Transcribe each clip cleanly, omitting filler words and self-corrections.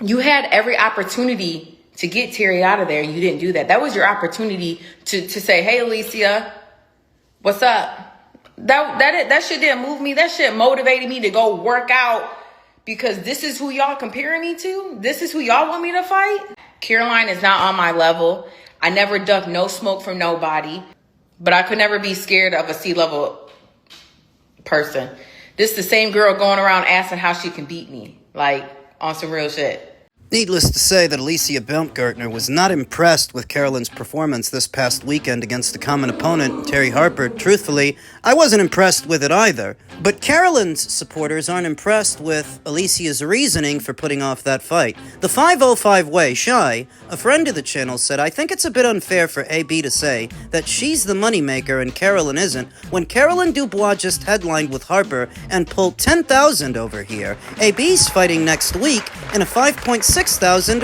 You had every opportunity to get Terry out of there. You didn't do that. That was your opportunity to say, hey, Alicia, what's up? That shit didn't move me. That shit motivated me to go work out because this is who y'all comparing me to. This is who y'all want me to fight. Caroline is not on my level. I never ducked no smoke from nobody, but I could never be scared of a C-level person. This is the same girl going around asking how she can beat me, like on some real shit. Needless to say that Alicia Baumgardner was not impressed with Carolyn's performance this past weekend against a common opponent, Terry Harper. Truthfully, I wasn't impressed with it either. But Carolyn's supporters aren't impressed with Alicia's reasoning for putting off that fight. The 505 Way, Shy, a friend of the channel, said, I think it's a bit unfair for AB to say that she's the moneymaker and Carolyn isn't, when Carolyn Dubois just headlined with Harper and pulled 10,000 over here. AB's fighting next week in a 5,600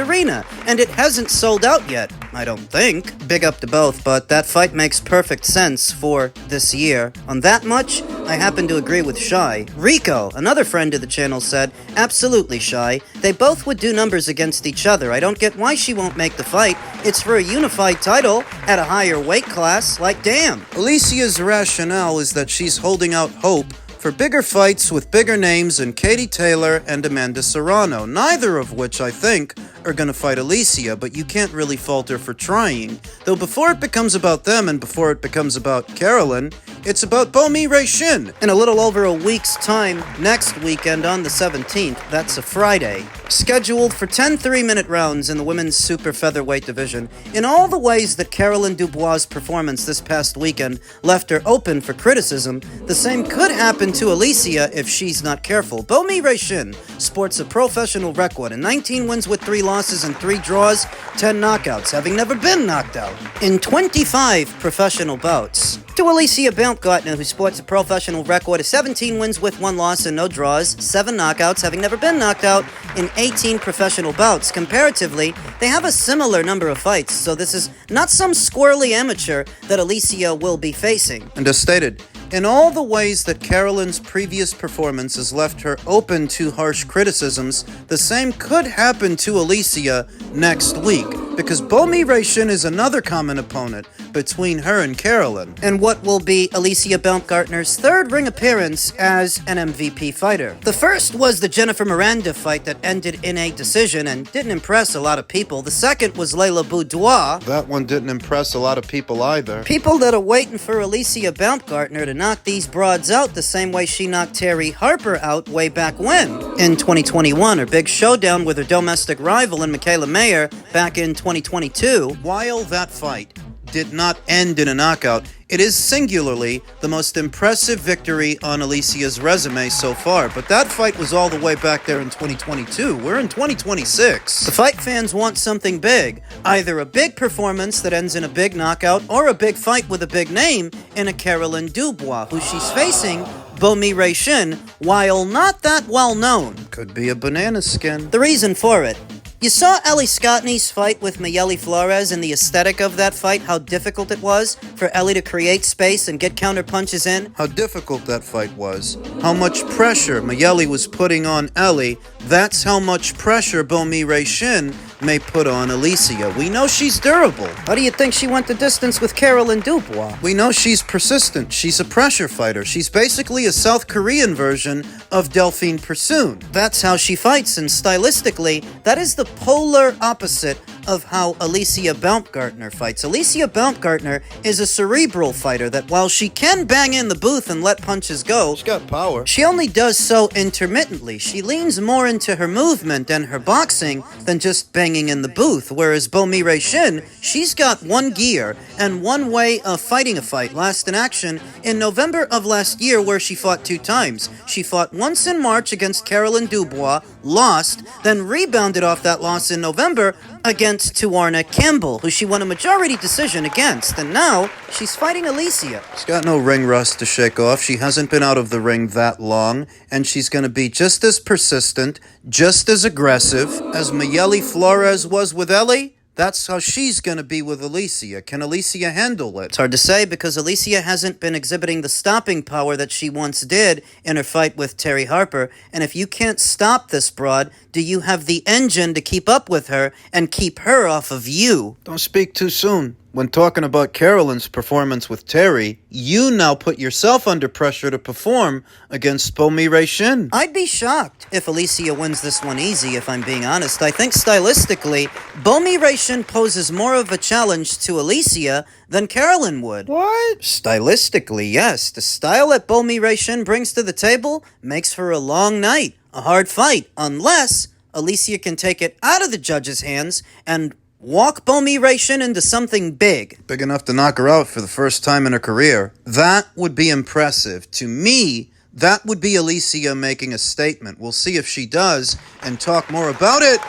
arena, and it hasn't sold out yet, I don't think. Big up to both, but that fight makes perfect sense for this year. On that much, I happen to agree with Shy. Rico, another friend of the channel, said, absolutely, Shy. They both would do numbers against each other. I don't get why she won't make the fight. It's for a unified title at a higher weight class. Like, damn. Alicia's rationale is that she's holding out hope for bigger fights with bigger names than Katie Taylor and Amanda Serrano, neither of which I think are going to fight Alicia, but you can't really fault her for trying. Though before it becomes about them and before it becomes about Carolyn, it's about Bomi Ray Shin. In a little over a week's time, next weekend on the 17th, that's a Friday, scheduled for 10 3-minute rounds in the women's super featherweight division. In all the ways that Carolyn Dubois' performance this past weekend left her open for criticism, the same could happen to Alicia if she's not careful. Bomi Ray Shin sports a professional record in 19 wins with 3 losses and 3 draws, 10 knockouts, having never been knocked out in 25 professional bouts. To Alicia Baumgardner, who sports a professional record of 17 wins with 1 loss and no draws, 7 knockouts, having never been knocked out in 18 professional bouts. Comparatively, they have a similar number of fights, so this is not some squirrely amateur that Alicia will be facing. And as stated, in all the ways that Carolyn's previous performance has left her open to harsh criticisms, the same could happen to Alicia next week, because Bomi Ray Shin is another common opponent between her and Carolyn, and what will be Alicia Baumgardner's 3rd ring appearance as an MVP fighter. The first was the Jennifer Miranda fight that ended in a decision and didn't impress a lot of people. The second was Layla Boudoir. That one didn't impress a lot of people either. People that are waiting for Alicia Baumgardner to knock these broads out the same way she knocked Terry Harper out way back when. In 2021, her big showdown with her domestic rival in Michaela Mayer back in 2022. While that fight did not end in a knockout, it is singularly the most impressive victory on Alicia's resume so far, but that fight was all the way back there in 2022. We're in 2026. The fight fans want something big, either a big performance that ends in a big knockout, or a big fight with a big name in a Carolyn Dubois, who she's facing Bomi Ray Shin, while not that well known. Could be a banana skin. The reason for it: you saw Ellie Scottney's fight with Mayeli Flores and the aesthetic of that fight, how difficult it was for Ellie to create space and get counter punches in. How difficult that fight was. How much pressure Mayeli was putting on Ellie. That's how much pressure Bomi Ray Shin may put on Alicia. We know she's durable. How do you think she went the distance with Carolyn Dubois? We know she's persistent. She's a pressure fighter. She's basically a South Korean version of Delphine Persoon. That's how she fights, and stylistically, that is the polar opposite of how Alicia Baumgardner fights. Alicia Baumgardner is a cerebral fighter that, while she can bang in the booth and let punches go, she's got power. She only does so intermittently. She leans more into her movement and her boxing than just banging in the booth, whereas Bomi Ray Shin, she's got one gear and one way of fighting a fight. Last in action in November of last year, where she fought 2 times. She fought once in March against Carolyn Dubois, lost, then rebounded off that loss in November against Tuarna Campbell, who she won a majority decision against, and now she's fighting Alicia. She's got no ring rust to shake off. She hasn't been out of the ring that long, and she's going to be just as persistent, just as aggressive as Mayeli Flores was with Ellie. That's how she's gonna be with Alicia. Can Alicia handle it? It's hard to say because Alicia hasn't been exhibiting the stopping power that she once did in her fight with Terry Harper. And if you can't stop this broad, do you have the engine to keep up with her and keep her off of you? Don't speak too soon. When talking about Carolyn's performance with Terry, you now put yourself under pressure to perform against Bomi Ray Shin. I'd be shocked if Alicia wins this one easy, if I'm being honest. I think stylistically, Bomi Ray Shin poses more of a challenge to Alicia than Carolyn would. What? Stylistically, yes. The style that Bomi Ray Shin brings to the table makes for a long night, a hard fight, unless Alicia can take it out of the judge's hands and walk Bomi Ray Shin into something big. Big enough to knock her out for the first time in her career. That would be impressive. To me, that would be Alicia making a statement. We'll see if she does, and talk more about it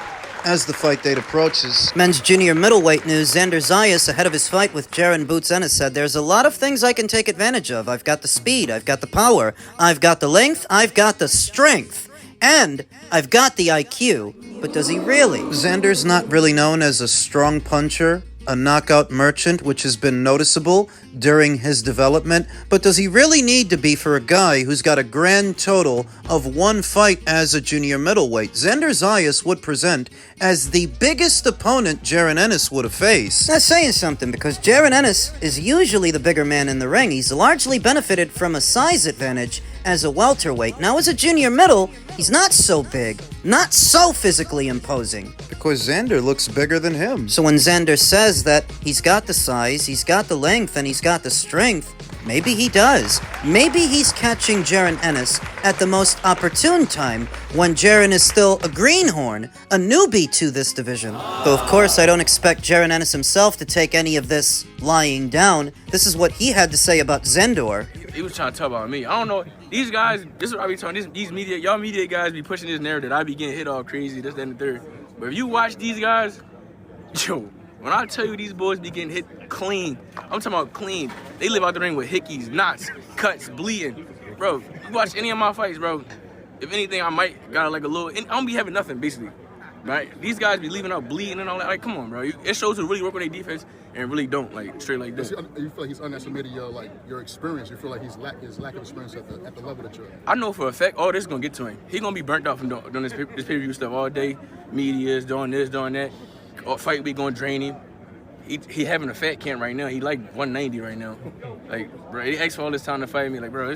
as the fight date approaches. Men's junior middleweight news. Xander Zayas, ahead of his fight with Jaron Boots Ennis, said, "There's a lot of things I can take advantage of. I've got the speed, I've got the power, I've got the length, I've got the strength, and I've got the IQ." But does he really? Xander's not really known as a strong puncher, a knockout merchant, which has been noticeable during his development. But does he really need to be for a guy who's got a grand total of one fight as a junior middleweight? Xander Zayas would present as the biggest opponent Jaron Ennis would have faced. That's saying something, because Jaron Ennis is usually the bigger man in the ring. He's largely benefited from a size advantage as a welterweight. Now as a junior middle, he's not so big, not so physically imposing. Because Xander looks bigger than him. So when Xander says that he's got the size, he's got the length, and he's got the strength, maybe he does. Maybe he's catching Jaron Ennis at the most opportune time, when Jaron is still a greenhorn, a newbie to this division. Though of course I don't expect Jaron Ennis himself to take any of this lying down. This is what he had to say about Zendor. He was trying to talk about me. I don't know. These guys, this is what I be talking. These media, y'all media guys be pushing this narrative. I be getting hit all crazy, this, that, and the third. But if you watch these guys, yo, when I tell you these boys be getting hit clean, I'm talking about clean. They live out the ring with hickeys, knots, cuts, bleeding. Bro, you watch any of my fights, bro, if anything, I might got like a little, I don't be having nothing, basically. Right? These guys be leaving out bleeding and all that. Like, come on, bro. It shows who really work on their defense and really don't, like, straight like this. You feel like he's underestimated your experience? You feel like his lack of experience at the level that you're at? I know for a fact all this is going to get to him. He going to be burnt out from doing this pay-per-view stuff all day. Media's doing this, doing that. Fight week going to drain him. He having a fat camp right now. He like 190 right now. Like, bro, he asked for all this time to fight me. Like, bro,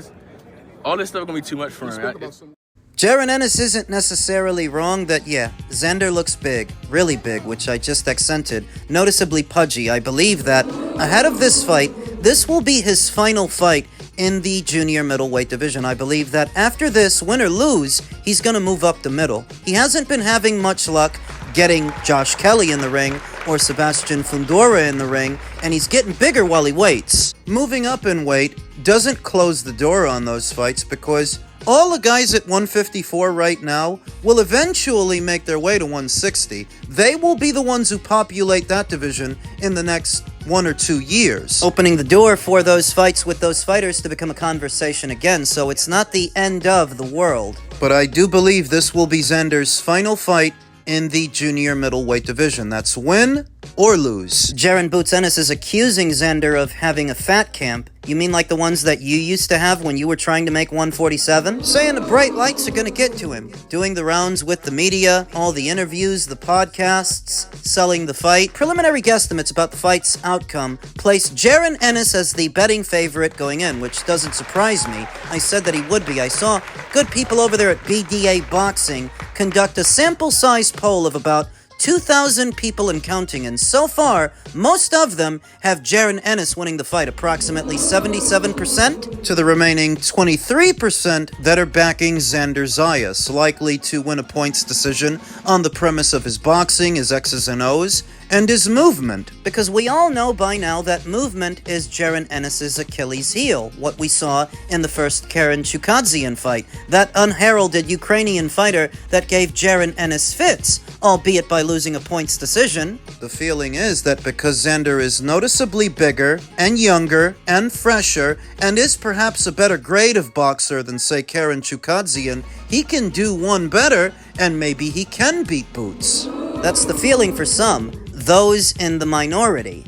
all this stuff going to be too much for him. Jaron Ennis isn't necessarily wrong that, yeah, Xander looks big, really big, which I just accented, noticeably pudgy. I believe that ahead of this fight, this will be his final fight in the junior middleweight division. I believe that after this, win or lose, he's going to move up the middle. He hasn't been having much luck getting Josh Kelly in the ring or Sebastian Fundora in the ring, and he's getting bigger while he waits. Moving up in weight doesn't close the door on those fights, because all the guys at 154 right now will eventually make their way to 160. They will be the ones who populate that division in the next 1 or 2 years, opening the door for those fights with those fighters to become a conversation again. So it's not the end of the world. But I do believe this will be Xander's final fight in the junior middleweight division. That's win or lose. Jaron Boots Ennis is accusing Xander of having a fat camp. You mean like the ones that you used to have when you were trying to make 147? Saying the bright lights are gonna get to him. Doing the rounds with the media, all the interviews, the podcasts, selling the fight. Preliminary guesstimates about the fight's outcome place Jaron Ennis as the betting favorite going in, which doesn't surprise me. I said that he would be. I saw good people over there at BDA Boxing conduct a sample size poll of about 2,000 people and counting, and so far, most of them have Jaron Ennis winning the fight, approximately 77%, to the remaining 23% that are backing Xander Zayas, likely to win a points decision on the premise of his boxing, his X's and O's, and his movement. Because we all know by now that movement is Jaron Ennis' Achilles heel, what we saw in the first Karen Chukadzian fight, that unheralded Ukrainian fighter that gave Jaron Ennis fits, albeit by losing a points decision. The feeling is that because Xander is noticeably bigger and younger and fresher and is perhaps a better grade of boxer than, say, Karen Chukadzian, he can do one better and maybe he can beat Boots. That's the feeling for some. those in the minority.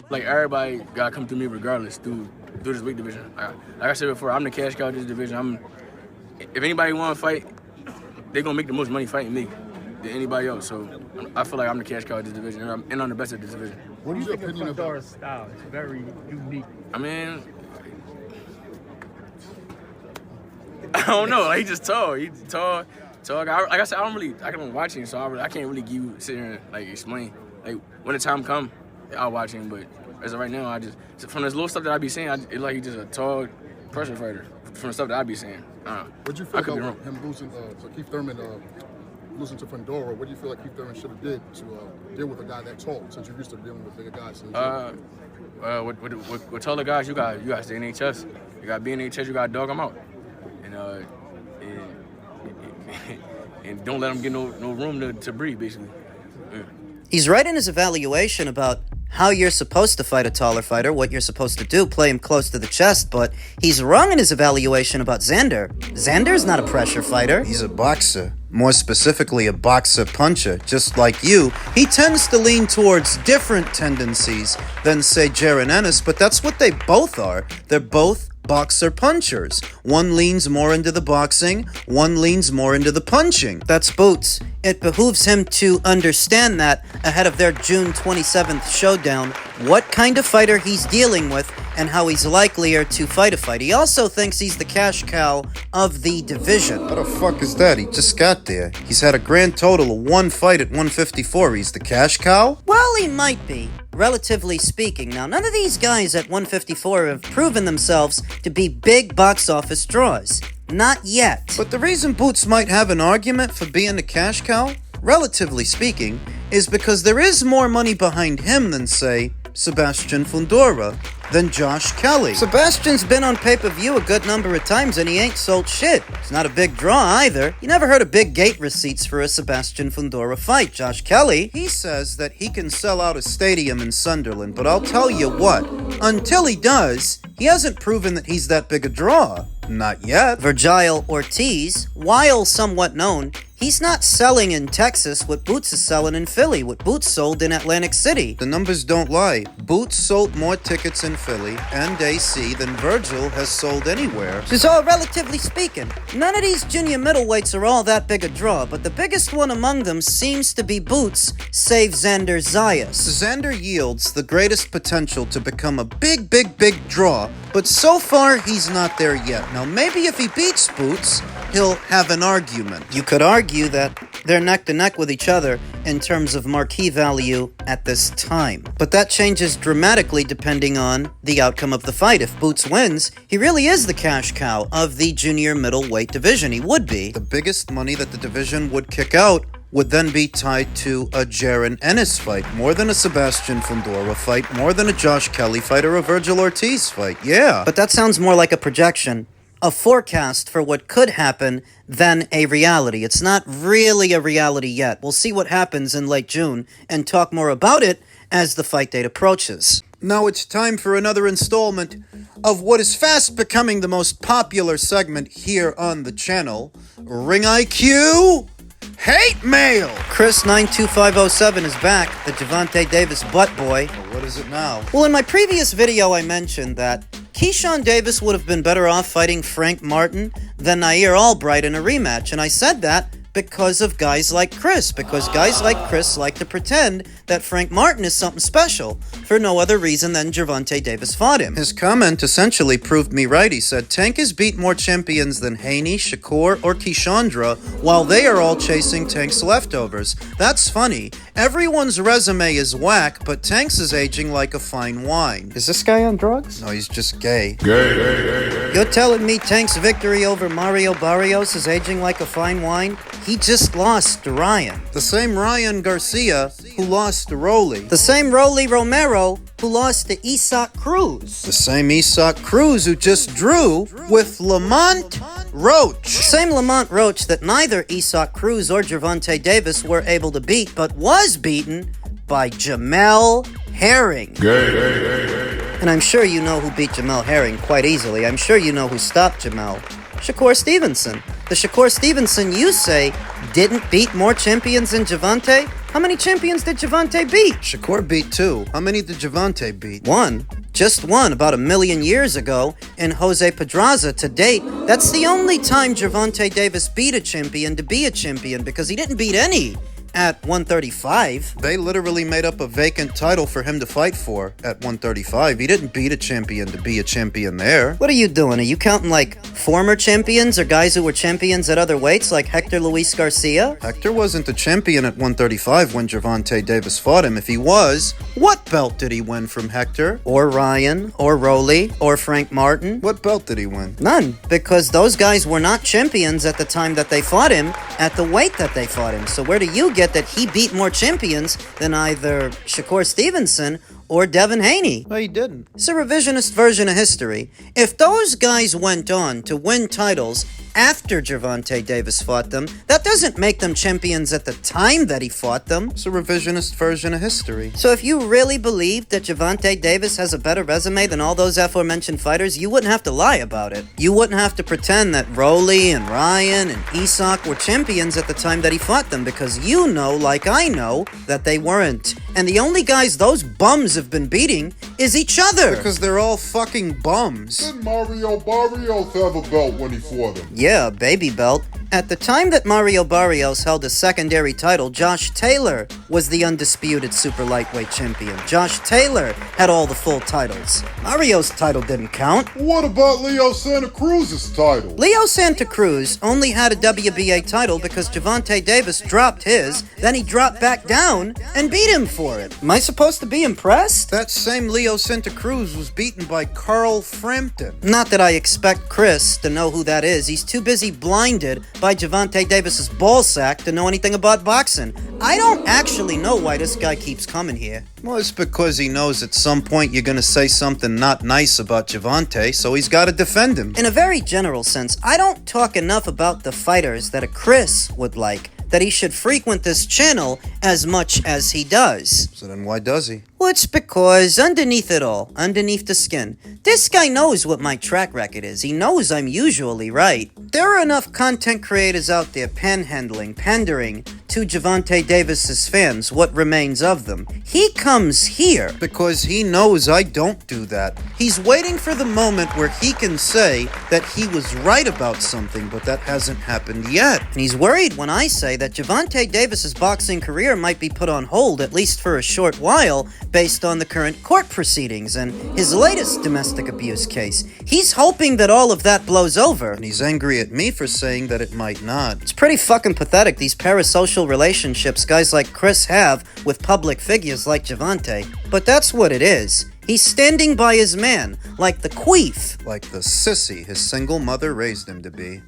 Like, everybody gotta come through me regardless through this weight division. Like I said before, I'm the cash cow of this division. If anybody want to fight, they gonna make the most money fighting me than anybody else. So I feel like I'm the cash cow of this division, and I'm the best at this division. What do you think of Fundora's style? It's very unique. I mean, I don't know. Like, he's just tall. He's tall. Like I said, I can watch him, so I can't really sit here and like explain. Like, when the time come, I'll watch him. But as of right now, I just from this little stuff that I be saying, it's like he's just a tall pressure fighter. From the stuff that I be saying. What do you feel about him losing to Keith Thurman, losing to Fundora? What do you feel like Keith Thurman should have did to deal with a guy that tall? Since you're used to dealing with bigger guys. With taller guys, you got to stay in their chest. You got to be in their chest. You got to dog them out, and don't let them get no room to breathe. Basically. Yeah. He's right in his evaluation about how you're supposed to fight a taller fighter, what you're supposed to do, play him close to the chest, but he's wrong in his evaluation about Xander. Xander's not a pressure fighter. He's a boxer. More specifically, a boxer puncher. Just like you, he tends to lean towards different tendencies than, say, Jaron Ennis, but that's what they both are. They're both boxer punchers. One leans more into the boxing, one leans more into the punching. That's Boots. It behooves him to understand that ahead of their June 27th showdown, what kind of fighter he's dealing with and how he's likelier to fight a fight. He also thinks he's the cash cow of the division. How the fuck is that? He just got there. He's had a grand total of one fight at 154. He's the cash cow? Well, he might be, relatively speaking. Now, none of these guys at 154 have proven themselves to be big box office draws. Not yet. But the reason Boots might have an argument for being the cash cow, relatively speaking, is because there is more money behind him than, say, Sebastian Fundora, than Josh Kelly. Sebastian's been on pay-per-view a good number of times and he ain't sold shit. It's not a big draw either. You never heard of big gate receipts for a Sebastian Fundora fight. Josh Kelly, he says that he can sell out a stadium in Sunderland, but I'll tell you what, until he does, he hasn't proven that he's that big a draw. Not yet. Virgil Ortiz, while somewhat known, he's not selling in Texas what Boots is selling in Philly, what Boots sold in Atlantic City. The numbers don't lie. Boots sold more tickets in Philly and AC than Virgil has sold anywhere. So, relatively speaking, none of these junior middleweights are all that big a draw, but the biggest one among them seems to be Boots, save Xander Zayas. Xander yields the greatest potential to become a big draw, but so far he's not there yet. Now, maybe if he beats Boots, he'll have an argument. You could argue that they're neck to neck with each other in terms of marquee value at this time. But that changes dramatically depending on the outcome of the fight. If Boots wins, he really is the cash cow of the junior middleweight division. He would be. The biggest money that the division would kick out would then be tied to a Jaron Ennis fight, more than a Sebastian Fundora fight, more than a Josh Kelly fight or a Virgil Ortiz fight. Yeah. But that sounds more like a projection, a forecast for what could happen than a reality. It's not really a reality yet. We'll see what happens in late June and talk more about it as the fight date approaches. Now it's time for another installment of what is fast becoming the most popular segment here on the channel, Ring IQ Hate Mail. Chris 92507 is back, the Gervonta Davis butt boy. Well, what is it now? Well, in my previous video I mentioned that Keyshawn Davis would have been better off fighting Frank Martin than Nair Albright in a rematch, and I said that because of guys like Chris, because guys like Chris like to pretend that Frank Martin is something special for no other reason than Gervonta Davis fought him. His comment essentially proved me right. He said, Tank has beat more champions than Haney, Shakur, or Keyshandra, while they are all chasing Tank's leftovers. That's funny. Everyone's resume is whack, but Tank's is aging like a fine wine. Is this guy on drugs? No, he's just gay. You're telling me Tank's victory over Mario Barrios is aging like a fine wine? He just lost to Ryan. The same Ryan Garcia who lost to Rolly. The same Rolly Romero who lost to Isaac Cruz. The same Isaac Cruz who just drew with Lamont Roach. The same Lamont Roach that neither Isaac Cruz or Gervonta Davis were able to beat, but was beaten by Jamel Herring. And I'm sure you know who beat Jamel Herring quite easily. I'm sure you know who stopped Jamel. Shakur Stevenson. The Shakur Stevenson you say didn't beat more champions than Gervonta? How many champions did Gervonta beat? Shakur beat 2. How many did Gervonta beat? 1. Just 1 about 1,000,000 years ago in Jose Pedraza to date. That's the only time Gervonta Davis beat a champion to be a champion because he didn't beat any at 135. They literally made up a vacant title for him to fight for at 135. He didn't beat a champion to be a champion there. What are you doing? Are you counting like former champions or guys who were champions at other weights like Hector Luis Garcia? Hector wasn't the champion at 135 when Gervonta Davis fought him. If he was, what belt did he win from Hector? Or Ryan, or Rolly, or Frank Martin? What belt did he win? None, because those guys were not champions at the time that they fought him at the weight that they fought him. So where do you get that he beat more champions than either Shakur Stevenson or Devin Haney? No, he didn't. It's a revisionist version of history. If those guys went on to win titles after Gervonta Davis fought them, that doesn't make them champions at the time that he fought them. It's a revisionist version of history. So if you really believed that Gervonta Davis has a better resume than all those aforementioned fighters, you wouldn't have to lie about it. You wouldn't have to pretend that Rolly and Ryan and Isak were champions at the time that he fought them, because you know, like I know, that they weren't. And the only guys those bums have been beating is each other. Because they're all fucking bums. Did Mario Barrios have a belt when he fought him? Yeah, a baby belt. At the time that Mario Barrios held a secondary title, Josh Taylor was the undisputed super lightweight champion. Josh Taylor had all the full titles. Mario's title didn't count. What about Leo Santa Cruz's title? Leo Santa Cruz only had a WBA title because Gervonta Davis dropped his, then he dropped back down and beat him for it. Am I supposed to be impressed? That same Leo Santa Cruz was beaten by Carl Frampton. Not that I expect Chris to know who that is. He's too busy blinded by Gervonta Davis's ballsack to know anything about boxing. I don't actually know why this guy keeps coming here. Well, it's because he knows at some point you're going to say something not nice about Gervonta, so he's got to defend him. In a very general sense, I don't talk enough about the fighters that a Chris would like, that he should frequent this channel as much as he does. So then why does he? Well, it's because underneath it all, underneath the skin, this guy knows what my track record is. He knows I'm usually right. There are enough content creators out there panhandling, pandering to Gervonta Davis's fans, what remains of them. He comes here Because he knows I don't do that. He's waiting for the moment where he can say that he was right about something, but that hasn't happened yet. and he's worried when I say that Gervonta Davis's boxing career might be put on hold at least for a short while based on the current court proceedings and his latest domestic abuse case. He's hoping that all of that blows over. And he's angry at me for saying that it might not. It's pretty fucking pathetic, these parasocial relationships guys like Chris have with public figures like Gervonta. But that's what it is. He's standing by his man, like the queef. Like the sissy his single mother raised him to be.